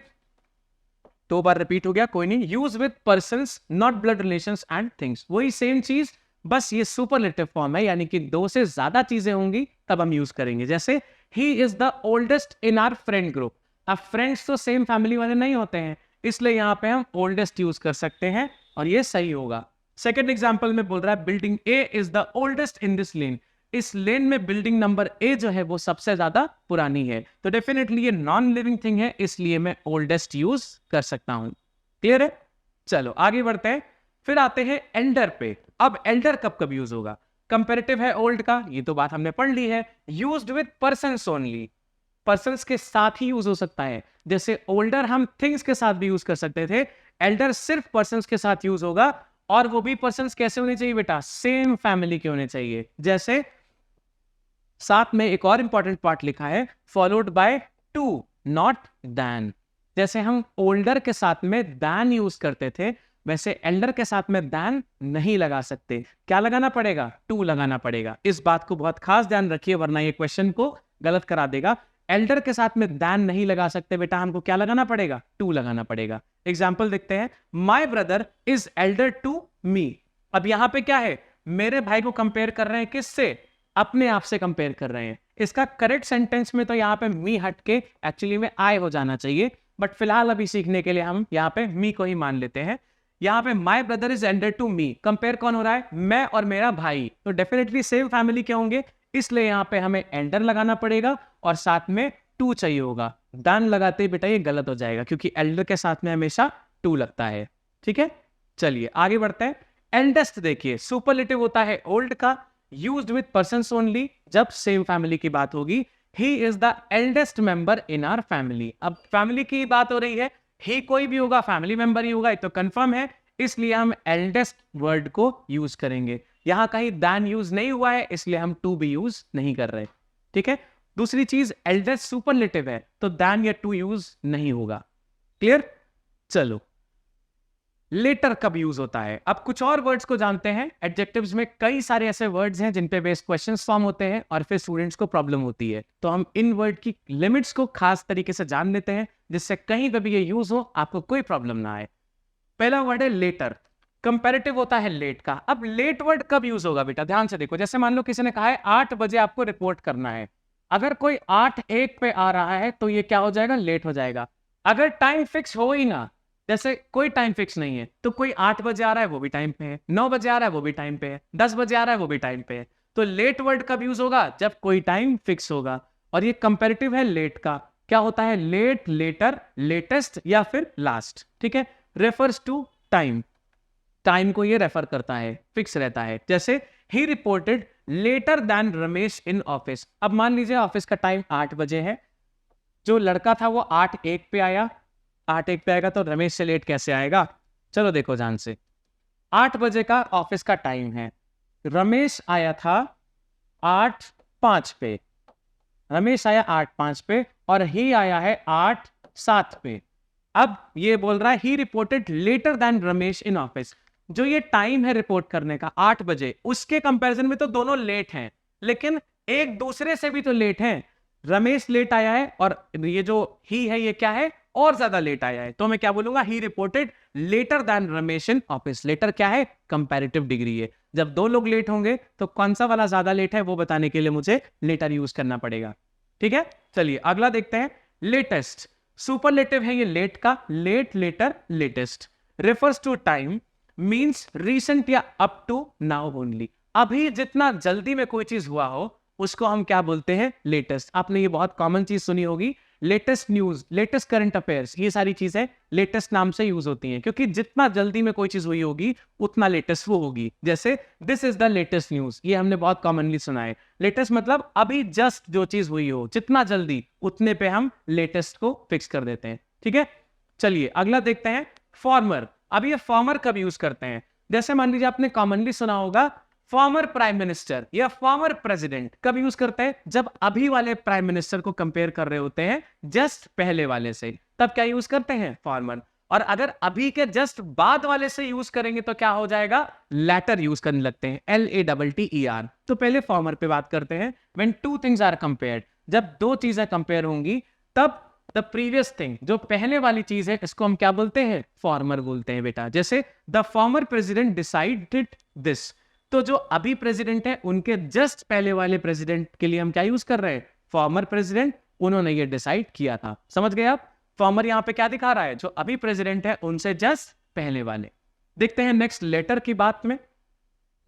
2 बार रिपीट हो गया, कोई नहीं। Use with persons not blood relations and things, वही सेम चीज, बस ये सुपरलेटिव फॉर्म है, यानी कि 2 से ज्यादा चीजें होंगी तब हम यूज करेंगे। जैसे he is the oldest in our friend group. अब फ्रेंड्स तो सेम फैमिली वाले नहीं होते हैं, इसलिए यहां पे हम ओल्डेस्ट यूज कर सकते हैं और ये सही होगा। सेकेंड एग्जाम्पल में बोल रहा है building A is the oldest in this lane. इस लेन में बिल्डिंग नंबर ए जो है वो सबसे ज्यादा पुरानी है, तो डेफिनेटली ये नॉन लिविंग थिंग है, इसलिए मैं ओल्डेस्ट यूज कर सकता हूं। क्लियर है? चलो आगे बढ़ते हैं। फिर आते हैं एल्डर पे। अब एल्डर कब कब यूज होगा? कंपेरेटिव है ओल्ड का, ये तो बात हमने पढ़ ली है। Used with persons only, persons के साथ ही यूज हो सकता है। जैसे ओल्डर हम थिंग्स के साथ भी यूज कर सकते थे, एल्डर सिर्फ पर्सन्स के साथ यूज होगा, और वो भी पर्सन्स कैसे होने चाहिए बेटा? सेम फैमिली के होने चाहिए। जैसे साथ में एक और इंपॉर्टेंट पार्ट लिखा है, followed by to not than. जैसे हम ओल्डर के साथ में दैन यूज करते थे, वैसे एल्डर के साथ में दैन नहीं लगा सकते। क्या लगाना पड़ेगा? टू लगाना पड़ेगा। इस बात को बहुत खास ध्यान रखिए वरना ये क्वेश्चन को गलत करा देगा। एल्डर के साथ में दैन नहीं लगा सकते बेटा, हमको क्या लगाना पड़ेगा? टू लगाना पड़ेगा। एग्जाम्पल देखते हैं, my brother is elder to me. अब यहां पे क्या है? मेरे भाई को कंपेयर कर रहे हैं किससे? अपने आप से कंपेयर कर रहे हैं। इसका करेक्ट सेंटेंस में तो यहाँ पे मी हट के एक्चुअली में आई हो जाना चाहिए, बट फिलहाल अभी सीखने के लिए हम यहाँ पे मी को ही मान लेते हैं। यहाँ पे my brother is elder to me, compare कौन हो रहा है? मैं और मेरा भाई, तो डेफिनेटली सेम फैमिली के होंगे, इसलिए यहाँ पे हमें एल्डर लगाना पड़ेगा और साथ में टू चाहिए होगा। डन लगाते ही बेटा ये गलत हो जाएगा क्योंकि एल्डर के साथ में हमेशा टू लगता है। ठीक है, चलिए आगे बढ़ते हैं। एल्डेस्ट देखिए, सुपरलेटिव होता है ओल्ड का, यूज्ड विद पर्सन्स ओनली जब सेम फैमिली की बात होगी। He is the eldest member in our family. अब फैमिली की बात हो रही है, ही कोई भी होगा, फैमिली मेंबर ही होगा, ये तो कंफर्म है, इसलिए हम एल्डेस्ट वर्ड को यूज करेंगे। यहां कहीं दैन यूज नहीं हुआ है, इसलिए हम टू भी यूज नहीं कर रहे। ठीक है, दूसरी चीज एल्डेस्ट सुपरलेटिव है तो दैन या टू यूज नहीं होगा। क्लियर? चलो लेटर कब यूज होता है? अब कुछ और वर्ड्स को जानते हैं। एडजेक्टिव्स में कई सारे ऐसे वर्ड्स हैं जिन पे बेस्ड क्वेश्चंस फॉर्म होते हैं और फिर स्टूडेंट्स को प्रॉब्लम होती है, तो हम इन वर्ड की लिमिट्स को खास तरीके से जान लेते हैं जिससे कहीं पे भी ये यूज हो आपको कोई प्रॉब्लम ना आए। पहला वर्ड है लेटर, कंपैरेटिव होता है लेट का। अब लेट वर्ड कब यूज होगा बेटा? ध्यान से देखो, जैसे मान लो किसी ने कहा है 8 बजे आपको रिपोर्ट करना है, अगर कोई 8:01 पे आ रहा है तो ये क्या हो जाएगा? लेट हो जाएगा। अगर टाइम फिक्स हो ही ना, जैसे कोई टाइम फिक्स नहीं है, तो कोई 8 बजे आ रहा है वो भी टाइम पे है, 9 बजे आ रहा है वो भी टाइम पे है, 10 बजे आ रहा है वो भी टाइम पे है, तो लेट वर्ड कब यूज होगा? जब कोई टाइम फिक्स होगा। और ये कंपैरेटिव है लेट का। क्या होता है? लेट, लेटर, लेटेस्ट या फिर लास्ट। ठीक है, रेफर्स टू टाइम, टाइम को ये रेफर करता है, फिक्स रहता है। जैसे ही reported later than Ramesh in office. अब मान लीजिए ऑफिस का टाइम 8 बजे है, जो लड़का था वो 8:01 पे आया, 8:01 पे आएगा तो रमेश से लेट कैसे आएगा? चलो देखो ध्यान से, 8 बजे का ऑफिस का टाइम है, रमेश आया था 8:05 पे, रमेश आया 8:05 पे, और ही आया है 8:07 पे। अब ये बोल रहा है he reported later than Ramesh in office. जो ये टाइम है रिपोर्ट करने का 8 बजे, उसके कंपैरिजन में तो दोनों लेट हैं, लेकिन एक दूसरे से भी तो लेट हैं। रमेश लेट आया है और ये जो ही है ये क्या है, और ज्यादा लेट आया है। तो मैं क्या बोलूंगा, he reported later than Ramesh in office. Later क्या है, कंपैरेटिव डिग्री है। जब दो लोग लेट होंगे तो कौन सा वाला ज्यादा लेट है वो बताने के लिए मुझे लेटर यूज करना पड़ेगा। ठीक है, चलिए अगला देखते हैं। लेटेस्ट सुपरलेटिव है ये लेट का, late, later, latest. Refers to time, means recent या अप टू नाउ ओनली। अभी जितना जल्दी में कोई चीज हुआ हो उसको हम क्या बोलते हैं, लेटेस्ट। आपने ये बहुत कॉमन चीज सुनी होगी, latest news, latest current affairs, ये सारी चीजें लेटेस्ट नाम से यूज होती हैं, क्योंकि जितना जल्दी में कोई चीज हुई होगी उतना लेटेस्ट वो होगी। जैसे this is the latest news, ये हमने बहुत कॉमनली सुना है। लेटेस्ट मतलब अभी जस्ट जो चीज हुई हो, जितना जल्दी उतने पे हम लेटेस्ट को फिक्स कर देते हैं। ठीक है, चलिए अगला देखते हैं। फॉर्मर। अब ये फॉर्मर कब यूज करते हैं, जैसे मान लीजिए आपने कॉमनली सुना होगा फॉर्मर प्राइम मिनिस्टर या फॉर्मर प्रेसिडेंट। कब यूज करते हैं, जब अभी वाले प्राइम मिनिस्टर को कंपेयर कर रहे होते हैं जस्ट पहले वाले से, तब क्या यूज करते हैं, फॉर्मर। और अगर अभी के जस्ट बाद वाले से यूज करेंगे तो क्या हो जाएगा, लैटर यूज करने लगते हैं, LATTER। तो पहले फॉर्मर पे बात करते हैं। When two things are compared, जब दो चीजें कंपेयर होंगी तब द प्रीवियस थिंग, जो पहले वाली चीज है, इसको हम क्या बोलते हैं, फॉर्मर बोलते हैं बेटा। जैसे the former president decided this, तो जो अभी प्रेसिडेंट है उनके जस्ट पहले वाले प्रेसिडेंट के लिए हम क्या यूज कर रहे हैं, फॉर्मर प्रेसिडेंट, उन्होंने ये डिसाइड किया था। समझ गए आप, फॉर्मर यहां पे क्या दिखा रहा है, जो अभी प्रेसिडेंट है उनसे जस्ट पहले वाले। देखते हैं नेक्स्ट लेटर की बात में।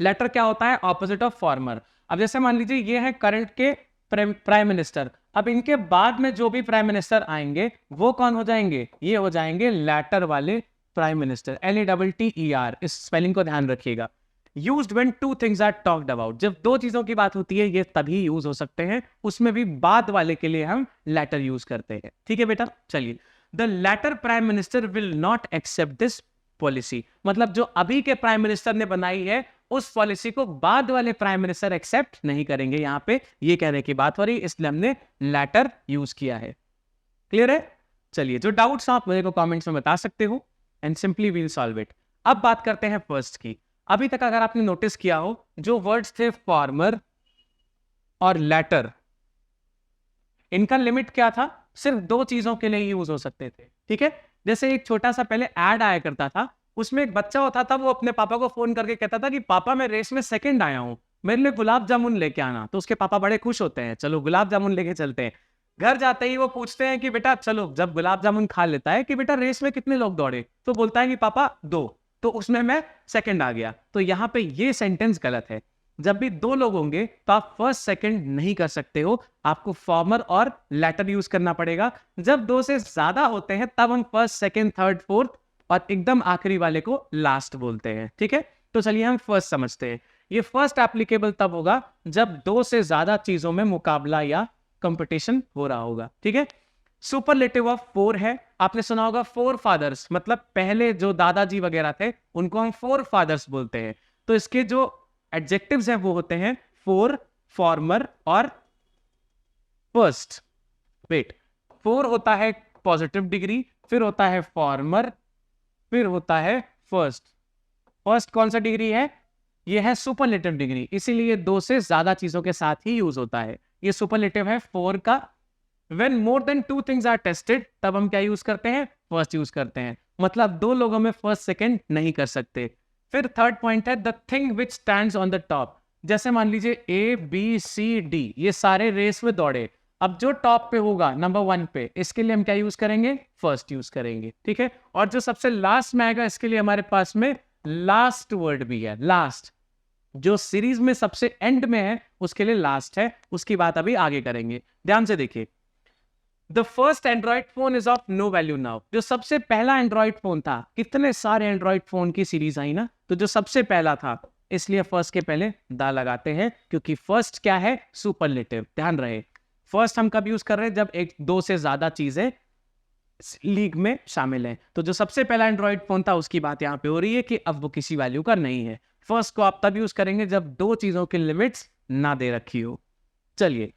लेटर क्या होता है, ऑपोजिट ऑफ फॉर्मर। अब जैसे मान लीजिए ये है करंट के प्राइम मिनिस्टर, अब इनके बाद में जो भी प्राइम मिनिस्टर आएंगे वो कौन हो जाएंगे, ये हो जाएंगे लेटर वाले प्राइम मिनिस्टर, LATTER। इस स्पेलिंग को ध्यान रखिएगा। Used when two things are talked about, जब दो चीजों की बात होती है ये तभी यूज हो सकते हैं, उसमें भी बाद वाले के लिए हम लेटर यूज करते हैं। ठीक है बेटा, चलिए। The latter prime minister will not accept this policy, मतलब जो अभी के प्राइम मिनिस्टर ने बनाई है उस पॉलिसी को बाद वाले प्राइम मिनिस्टर एक्सेप्ट नहीं करेंगे। यहां पे ये कहने की बात हो रही, इसलिए हमने लेटर यूज किया है। क्लियर है, चलिए जो डाउट्स आप मेरे को कमेंट्स में बता सकते हो and simply we'll solve it. अब बात करते हैं फर्स्ट की। अभी तक अगर आपने नोटिस किया हो, जो वर्ड्स थे फॉर्मर और लेटर, इनका लिमिट क्या था, सिर्फ दो चीजों के लिए यूज हो सकते थे। ठीक है, जैसे एक छोटा सा पहले ऐड आया करता था, उसमें एक बच्चा होता था, वो अपने पापा को फोन करके कहता था कि पापा मैं रेस में सेकंड आया हूं, मेरे लिए गुलाब जामुन लेके आना। तो उसके पापा बड़े खुश होते हैं, चलो गुलाब जामुन लेके चलते हैं। घर जाते ही वो पूछते हैं कि बेटा चलो, जब गुलाब जामुन खा लेता है कि बेटा रेस में कितने लोग दौड़े, तो बोलता है कि पापा 2, तो उसमें मैं सेकंड आ गया। तो यहां पे ये सेंटेंस गलत है। जब भी दो लोग होंगे तो आप फर्स्ट सेकंड नहीं कर सकते हो, आपको फॉर्मर और लेटर यूज करना पड़ेगा। जब दो से ज्यादा होते हैं तब हम फर्स्ट, सेकंड, थर्ड, फोर्थ और एकदम आखिरी वाले को लास्ट बोलते हैं। ठीक है, तो चलिए हम फर्स्ट समझते हैं। ये फर्स्ट एप्लीकेबल तब होगा जब दो से ज्यादा चीजों में मुकाबला या कंपटीशन हो रहा होगा। ठीक है, सुपरलेटिव ऑफ 4 है। आपने सुना होगा फोर फादर्स, मतलब पहले जो दादाजी वगैरह थे उनको हम फोर फादर्स बोलते हैं। तो इसके जो एडजेक्टिव्स हैं वो होते हैं फोर, फॉर्मर और फर्स्ट। वेट, फोर होता है पॉजिटिव डिग्री, फिर होता है फॉर्मर, फिर होता है फर्स्ट। फर्स्ट कौन सा डिग्री है, ये है सुपरलेटिव डिग्री, इसीलिए दो से ज्यादा चीजों के साथ ही यूज होता है। ये सुपरलेटिव है 4 का। When more than two things are tested, तब हम क्या यूज करते हैं, फर्स्ट यूज करते हैं। मतलब दो लोगों में फर्स्ट सेकंड नहीं कर सकते। फिर थर्ड पॉइंट है the thing which stands on the top. जैसे मान लीजिए ABCD, ये सारे रेस में दौड़े, अब जो टॉप पे होगा नंबर 1 पे, इसके लिए हम क्या यूज करेंगे, फर्स्ट यूज करेंगे। ठीक है, और जो सबसे लास्ट में आएगा इसके लिए हमारे पास में लास्ट वर्ड भी है। लास्ट जो सीरीज में सबसे एंड में है उसके लिए लास्ट है, उसकी बात अभी आगे करेंगे। ध्यान से देखिए, the first Android phone is of no value now. जो सबसे पहला एंड्रॉइड फोन था, कितने सारे एंड्रॉइड फोन की सीरीज आई ना, तो जो सबसे पहला था, इसलिए फर्स्ट के पहले दा लगाते हैं, क्योंकि फर्स्ट क्या है, सुपरलेटिव। ध्यान रहे, फर्स्ट हम कब यूज कर रहे हैं, जब एक दो से ज्यादा चीजें लीग में शामिल है। तो जो सबसे पहला एंड्रॉइड फोन था उसकी बात यहां पे हो रही है कि अब वो किसी वैल्यू का नहीं है। फर्स्ट को आप तब यूज करेंगे जब दो चीजों की लिमिट्स ना दे रखी हो। चलिए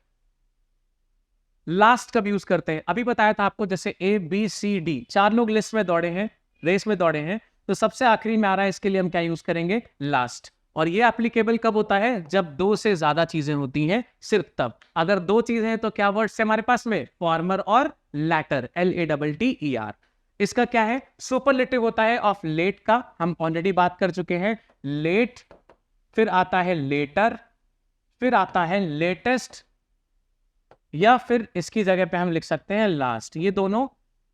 लास्ट कब यूज करते हैं? अभी बताया था आपको, जैसे ABCD 4 लोग लिस्ट में दौड़े हैं, रेस में दौड़े हैं, तो सबसे आखिरी में आ रहा है, इसके लिए हम क्या यूज करेंगे? लास्ट। और ये एप्लीकेबल कब होता है? जब 2 से ज्यादा चीजें होती हैं, सिर्फ तब। अगर 2 चीजें हैं तो क्या वर्ड्स है हमारे पास में? फॉर्मर और लैटर, LATTER। इसका क्या है? सुपरलेटिव होता है ऑफ लेट का, हम ऑलरेडी बात कर चुके हैं। लेट, फिर आता है लेटर, फिर आता है लेटेस्ट, या फिर इसकी जगह पे हम लिख सकते हैं लास्ट। ये दोनों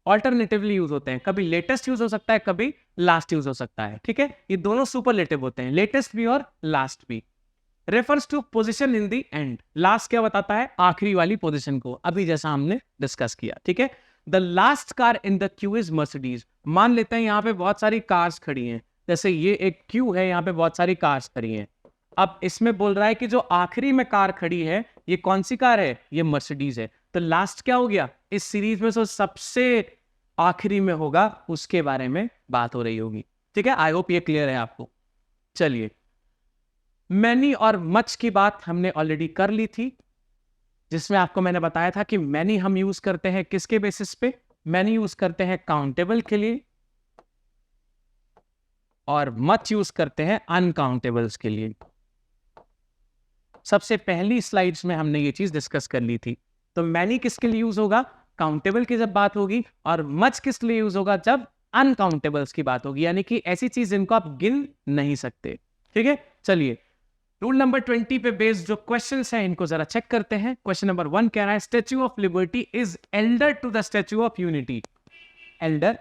ऑल्टरनेटिवली यूज होते हैं, कभी लेटेस्ट यूज हो सकता है, कभी लास्ट यूज हो सकता है, ठीक है। ये दोनों सुपरलेटिव होते हैं, लेटेस्ट भी और लास्ट भी। Refers to position in the end. Last क्या बताता है? आखिरी वाली पोजीशन को, अभी जैसा हमने डिस्कस किया, ठीक है। The last car in the Q is Mercedes. मान लेते हैं यहाँ पे बहुत सारी कार्स खड़ी हैं, जैसे ये एक क्यू है, यहाँ पे बहुत सारी कार्स खड़ी हैं। अब इसमें बोल रहा है कि जो आखिरी में कार खड़ी है, ये कौन सी कार है? ये मर्सिडीज है। तो लास्ट क्या हो गया? इस सीरीज में से सबसे आखिरी में होगा, उसके बारे में बात हो रही होगी, ठीक है। आई होप ये क्लियर है आपको। चलिए, मैनी और मच की बात हमने ऑलरेडी कर ली थी, जिसमें आपको मैंने बताया था कि मैनी हम यूज करते हैं किसके बेसिस पे? मैनी यूज करते हैं काउंटेबल के लिए, और मच यूज करते हैं अनकाउंटेबल्स के लिए। सबसे पहली स्लाइड्स में हमने ये चीज डिस्कस कर ली थी। तो मैनी किसके लिए यूज होगा? काउंटेबल की जब बात होगी। और मच किस लिए यूज होगा? जब अनकाउंटेबल्स की बात होगी, यानी कि ऐसी चीज जिनको आप गिन नहीं सकते, ठीक है। चलिए, रूल नंबर 20 पे बेस्ड जो क्वेश्चंस हैं, इनको जरा चेक करते हैं। क्वेश्चन नंबर 1 कह रहा है, Statue of Liberty is elder to the Statue of Unity. Elder,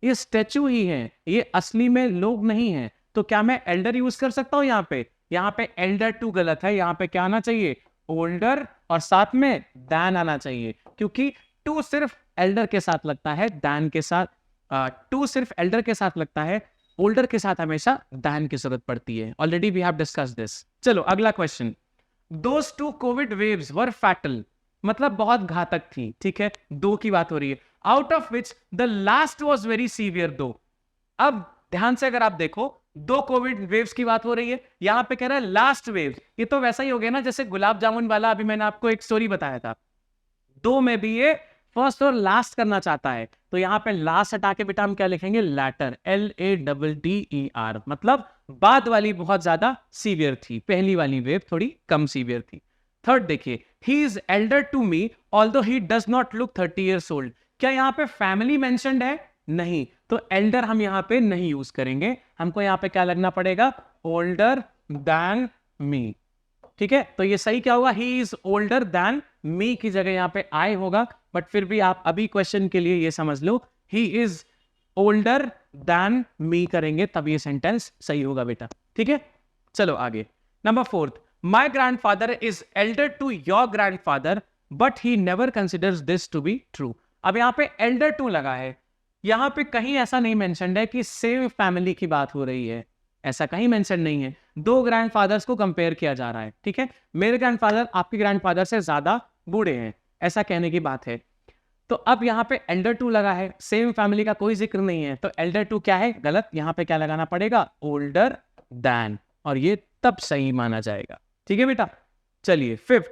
ये स्टैच्यू ही है, ये असली में लोग नहीं है, तो क्या मैं एल्डर यूज कर सकता हूं यहाँ पे? यहाँ पे एल्डर टू गलत है, यहाँ पे क्या आना चाहिए? ओल्डर, और साथ में दैन आना चाहिए, क्योंकि टू सिर्फ एल्डर के साथ लगता है, दैन के साथ टू सिर्फ एल्डर के साथ लगता है, ओल्डर के साथ हमेशा दैन की जरूरत पड़ती है। Already we have discuss this. चलो अगला question. Those 2 COVID waves were fatal, मतलब बहुत घातक थी, ठीक है। 2 की बात हो रही है, out of which the last was very severe दो। अब ध्यान से अगर आप देखो, 2 कोविड वेव्स की बात हो रही है, यहां पे कह रहा है लास्ट वेव। ये तो वैसा ही हो गया ना जैसे गुलाब जामुन वाला, अभी मैंने आपको एक स्टोरी बताया था, 2 में भी ये फर्स्ट और लास्ट करना चाहता है, तो यहां पे लास्ट हटा के बेटा हम क्या लिखेंगे? लैटर, LATTER, मतलब बाद वाली बहुत ज्यादा सीवियर थी, पहली वाली वेव थोड़ी कम सीवियर थी। थर्ड देखिए, he is elder to me although he does not look 30 years old. क्या यहाँ पे फैमिली मेंशन्ड है? नहीं, तो एल्डर हम यहाँ पे नहीं यूज करेंगे, हमको यहाँ पे क्या लगना पड़ेगा? ओल्डर दैन मी, ठीक है। तो ये सही क्या होगा? ही इज ओल्डर दैन मी की जगह यहाँ पे आई होगा, बट फिर भी आप अभी क्वेश्चन के लिए ये समझ लो, he is older than me करेंगे, तब ये सेंटेंस सही होगा बेटा, ठीक है। चलो आगे, number 4, my grandfather is elder to your grandfather but he never considers this to be true. अब यहाँ पे एल्डर टू लगा है, यहाँ पे कहीं ऐसा नहीं मेंशन्ड है कि सेम फैमिली की बात हो रही है, ऐसा कहीं मेंशन नहीं है। 2 ग्रैंडफादर्स को कंपेयर किया जा रहा है, ठीक है। मेरे ग्रैंडफादर आपके ग्रैंडफादर से ज्यादा बूढ़े हैं, ऐसा कहने की बात है। तो अब यहाँ पे एल्डर टू लगा है, सेम फैमिली का कोई जिक्र नहीं है, तो एल्डर टू क्या है? गलत। यहाँ पे क्या लगाना पड़ेगा? ओल्डर दैन, और ये तब सही माना जाएगा, ठीक है बेटा। चलिए 5th,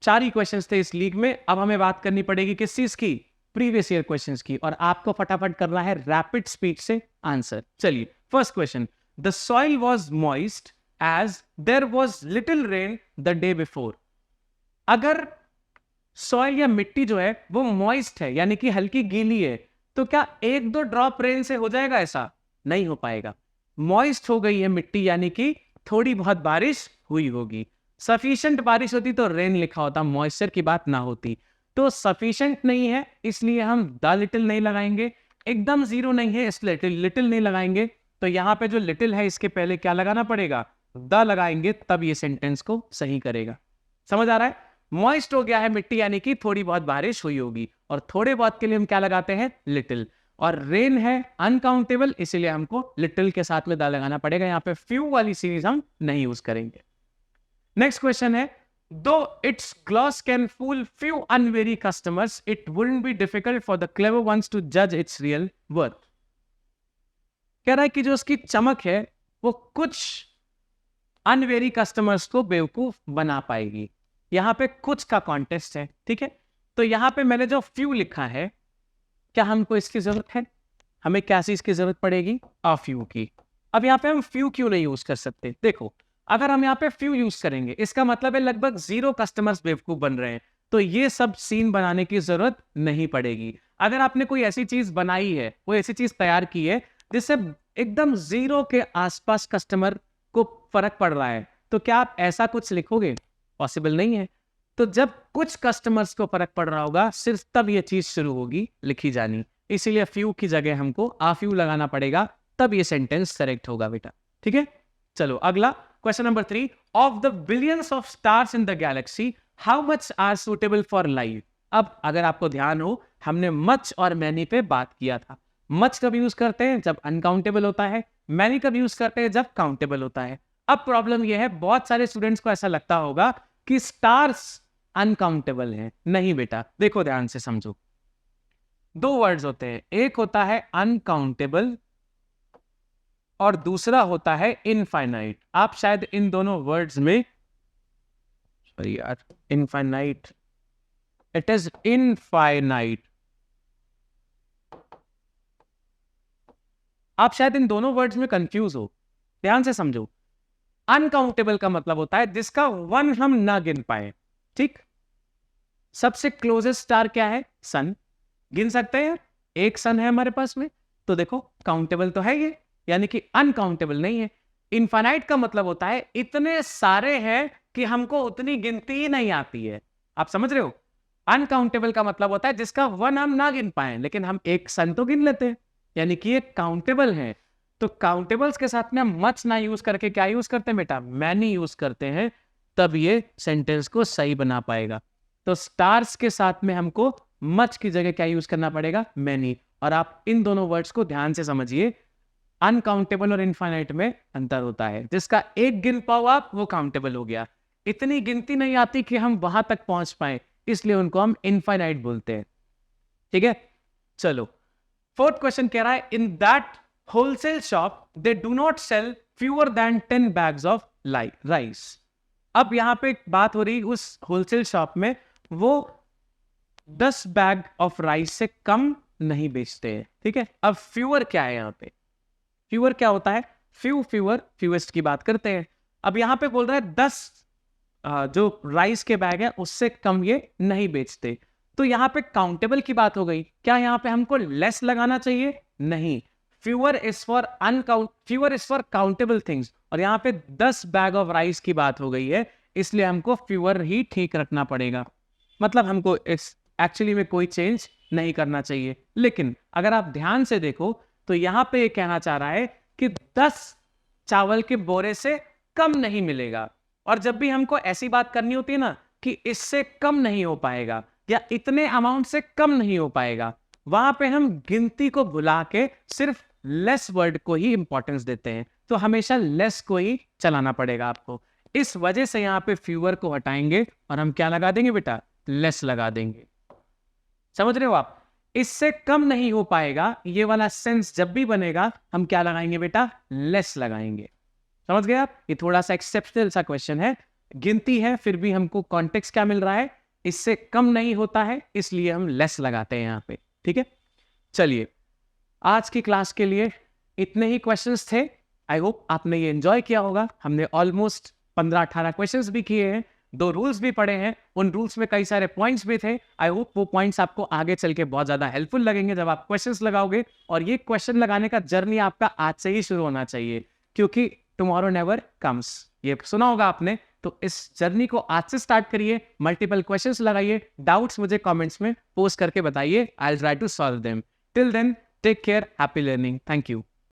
4 ही क्वेश्चंस थे इस लीग में, अब हमें बात करनी पड़ेगी किस चीज की? प्रीवियस ईयर क्वेश्चंस की, और आपको फटाफट करना है रैपिड स्पीड से आंसर। चलिए, first question, the soil was moist as there was little rain the day before. अगर सॉइल या मिट्टी जो है वो मॉइस्ट है, यानी कि हल्की गीली है, तो क्या 1-2 ड्रॉप रेन से हो जाएगा? ऐसा नहीं हो पाएगा। मॉइस्ट हो गई है मिट्टी, यानी कि थोड़ी बहुत बारिश हुई होगी। सफिशिएंट बारिश होती तो रेन लिखा होता, मॉइस्चर की बात ना होती। तो सफिशिएंट नहीं है, इसलिए हम द लिटिल नहीं लगाएंगे। एकदम 0 नहीं है, इसलिए लिटिल नहीं लगाएंगे। तो यहां पे जो लिटिल है, इसके पहले क्या लगाना पड़ेगा? द लगाएंगे, तब ये सेंटेंस को सही करेगा। समझ आ रहा है? मॉइस्ट हो गया है मिट्टी, यानी कि थोड़ी बहुत बारिश हुई होगी, और थोड़े बहुत के लिए हम क्या लगाते हैं? लिटिल। और रेन है अनकाउंटेबल, इसीलिए हमको लिटिल के साथ में द लगाना पड़ेगा। यहाँ पे फ्यू वाली सीरीज हम नहीं यूज करेंगे। नेक्स्ट क्वेश्चन है, though its gloss can fool few unwary customers, it wouldn't be difficult for the clever ones to जज इट्स रियल वर्थ। कह रहा है कि जो उसकी चमक है वो कुछ अनवेरी कस्टमर्स को बेवकूफ बना पाएगी, यहाँ पे कुछ का कॉन्टेस्ट है, ठीक है। तो यहाँ पे मैंने जो फ्यू लिखा है, क्या हमको इसकी जरूरत है? हमें क्या चीज की जरूरत पड़ेगी? अ फ्यू की। अब यहाँ पे हम फ्यू क्यों नहीं यूज कर सकते? देखो, अगर हम यहाँ पे फ्यू यूज करेंगे, इसका मतलब है लगभग 0 कस्टमर्स बेवकूफ बन रहे हैं, तो ये सब सीन बनाने की जरूरत नहीं पड़ेगी। अगर आपने कोई ऐसी चीज बनाई है, कोई ऐसी चीज तैयार की है जिससे एकदम 0 के आसपास कस्टमर को फर्क पड़ रहा है, तो क्या आप ऐसा कुछ लिखोगे? पॉसिबल नहीं है। तो जब कुछ कस्टमर्स को फर्क पड़ रहा होगा, सिर्फ तब ये चीज शुरू होगी लिखी जानी। इसीलिए फ्यू की जगह हमको आ फ्यू लगाना पड़ेगा, तब ये सेंटेंस करेक्ट होगा बेटा, ठीक है। चलो अगला question number 3, of the billions of stars in the galaxy how much are suitable for life. अब अगर आपको ध्यान हो, हमने मच और मैनी पे बात किया था। मच कब यूज करते हैं? जब अनकाउंटेबल होता है। मैनी कब यूज करते हैं? जब काउंटेबल होता है। अब प्रॉब्लम यह है, बहुत सारे स्टूडेंट्स को ऐसा लगता होगा कि स्टार्स अनकाउंटेबल हैं। नहीं बेटा, देखो ध्यान से समझो। 2 वर्ड्स होते हैं, एक होता है अनकाउंटेबल और दूसरा होता है इनफाइनाइट। आप शायद इन दोनों वर्ड्स में, सॉरी यार, इनफाइनाइट, इट इज इनफाइनाइट। आप शायद इन दोनों वर्ड्स में कंफ्यूज हो। ध्यान से समझो। अनकाउंटेबल का मतलब होता है जिसका 1 हम ना गिन पाए, ठीक। सबसे क्लोजेस्ट स्टार क्या है? सन। गिन सकते हैं, एक सन है हमारे पास में, तो देखो काउंटेबल तो है ये, यानी कि अनकाउंटेबल नहीं है। इनफाइनाइट का मतलब होता है इतने सारे हैं कि हमको उतनी गिनती ही नहीं आती है। आप समझ रहे हो? अनकाउंटेबल का मतलब होता है जिसका 1 हम ना गिन पाए, लेकिन हम एक सन तो गिन लेते हैं, यानी कि ये काउंटेबल है। तो काउंटेबल्स के साथ में हम मच ना यूज करके क्या यूज करते हैं बेटा? मैनी यूज करते हैं, तब ये सेंटेंस को सही बना पाएगा। तो स्टार्स के साथ में हमको मच की जगह क्या यूज करना पड़ेगा? मैनी। और आप इन दोनों वर्ड्स को ध्यान से समझिए, अनकाउंटेबल और इनफाइनाइट में अंतर होता है। जिसका एक गिन पाओ आप, वो काउंटेबल हो गया। इतनी गिनती नहीं आती कि हम वहां तक पहुंच पाए, इसलिए उनको हम इनफाइनाइट बोलते हैं, ठीक है। चलो 4th क्वेश्चन कह रहा है, in that wholesale shop they do not sell fewer than 10 bags of rice. अब यहां पे बात हो रही, उस होलसेल शॉप में वो 10 बैग ऑफ राइस से कम नहीं बेचते हैं, ठीक है। अब फ्यूअर क्या है? यहां पे फ्यूअर क्या होता है? फ्यूअर फ्यूएस्ट की बात करते हैं। अब यहां पे बोल रहा है 10 जो राइस के बैग है उससे कम ये नहीं बेचते। तो यहाँ पे काउंटेबल की बात हो गई। क्या यहाँ पे हमको लेस लगाना चाहिए? नहीं, fewer is for countable things, और यहाँ पे 10 बैग ऑफ राइस की बात हो गई है, इसलिए हमको फ्यूअर ही ठीक रखना पड़ेगा। मतलब हमको इस एक्चुअली में कोई चेंज नहीं करना चाहिए। लेकिन अगर आप ध्यान से देखो तो यहाँ पे ये कहना चाह रहा है कि 10 चावल के बोरे से कम नहीं मिलेगा। और जब भी हमको ऐसी बात करनी होती है ना कि इससे कम नहीं हो पाएगा या इतने अमाउंट से कम नहीं हो पाएगा, वहां पे हम गिनती को भुला के सिर्फ लेस वर्ड को ही इंपॉर्टेंस देते हैं। तो हमेशा लेस को ही चलाना पड़ेगा आपको। इस वजह से यहाँ पे फ्यूअर को हटाएंगे और हम क्या लगा देंगे बेटा? लेस लगा देंगे। समझ रहे हो आप? इससे कम नहीं हो पाएगा, ये वाला सेंस जब भी बनेगा हम क्या लगाएंगे बेटा? लेस लगाएंगे। समझ गए आप? ये थोड़ा सा एक्सेप्शनल सा क्वेश्चन है, गिनती है, फिर भी हमको कॉन्टेक्स्ट क्या मिल रहा है? इससे कम नहीं होता है, इसलिए हम लेस लगाते हैं यहाँ पे, ठीक है। चलिए, आज की क्लास के लिए इतने ही क्वेश्चंस थे। आई होप आपने ये एंजॉय किया होगा। हमने ऑलमोस्ट 15-18 क्वेश्चंस भी किए हैं, 2 रूल्स भी पढ़े हैं, उन रूल्स में कई सारे पॉइंट्स भी थे। आई होप वो पॉइंट्स आपको आगे चल के बहुत ज्यादा हेल्पफुल लगेंगे जब आप क्वेश्चंस लगाओगे। और ये क्वेश्चन लगाने का जर्नी आपका आज से ही शुरू होना चाहिए, क्योंकि टुमारो नेवर कम्स, ये सुना होगा आपने। तो इस जर्नी को आज से स्टार्ट करिए, मल्टीपल क्वेश्चंस लगाइए, डाउट्स मुझे कमेंट्स में पोस्ट करके बताइए। I will try to solve them. Till then, take care, happy learning, thank you.